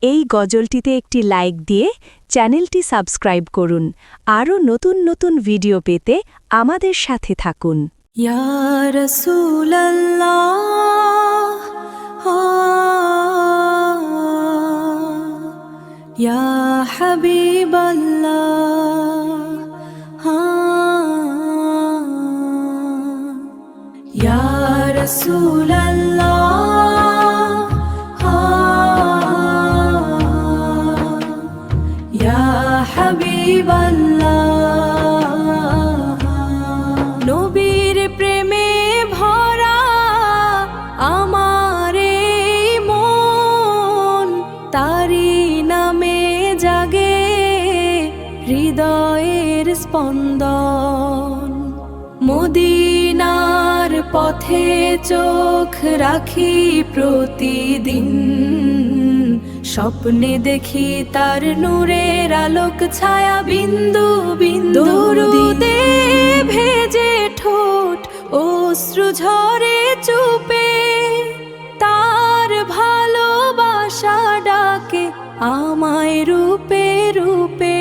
এই গজলটিতে একটি লাইক দিয়ে চ্যানেলটি সাবস্ক্রাইব করুন। আরও নতুন নতুন ভিডিও পেতে আমাদের সাথে থাকুন। ইয়া রাসূলুল্লাহ, ইয়া হাবিবাল্লাহ, ইয়া রাসূলুল্লাহ, ইয়া হাবিবাল্লাহ। নবীর প্রেমে ভরা আমার এই মন, তারি নামে জাগে হৃদয়ের স্পন্দন। মদিনার পথে চোখ রাখি প্রতিদিন, স্বপ্নে দেখি তার নূরের আলোক ছায়া বিন্দু বিন্দু। দরুদে ভেজে ঠোঁট অশ্রু ঝরে চুপে, তার ভালোবাসা ডাকে আমায় রূপে রূপে।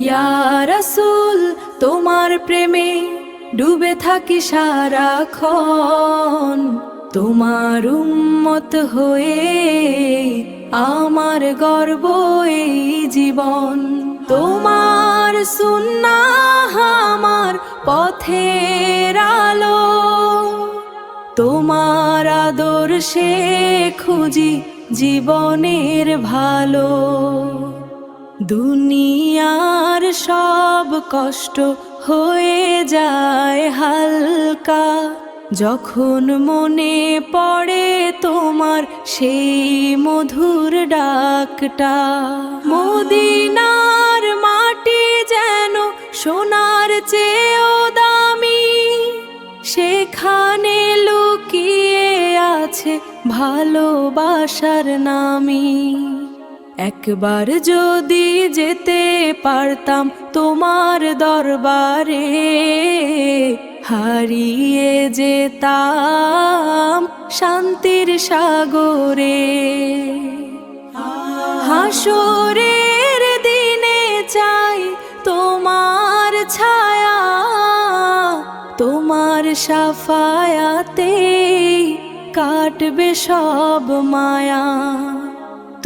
ইয়া রাসূল, তোমার প্রেমে ডুবে থাকি সারাক্ষণ, তোমার উম্মত হয়ে আমার গর্ব এই জীবন। তোমার সুন্নাহ আমার পথের আলো, তোমার আদর্শে খুঁজি জীবনের ভালো। দুনিয়ার সব কষ্ট হয়ে যায় হালকা, যখন মনে পড়ে তোমার সেই মধুর ডাকটা। মদিনার মাটি যেন সোনার চেয়েও দামি, সেখানে লুকিয়ে আছে ভালোবাসার নামি। একবার যদি যেতে পারতাম তোমার দরবারে, হারিয়ে যেতাম শান্তির সাগরে। হাসরের দিনে চাই তোমার ছায়া, তোমার শাফায়াতে কাটবে সব মায়া।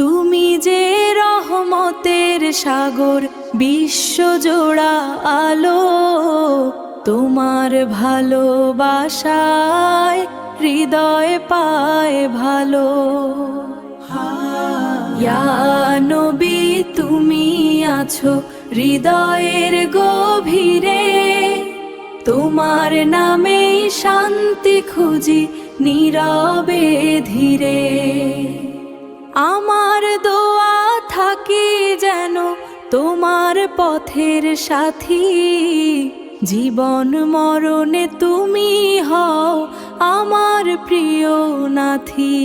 তুমি যে রহমতের সাগর, বিশ্বজোড়া আলো, তোমার ভালোবাসায় হৃদয় পায় ভালো। ইয়া নবী, তুমি আছো হৃদয়ের গভীরে, তোমার নামেই শান্তি খুঁজি নীরবে ধীরে। আমার দোয়া থাকি যেন তোমার পথের সাথী, জীবন মরণে তুমি হও আমার প্রিয় নাথী।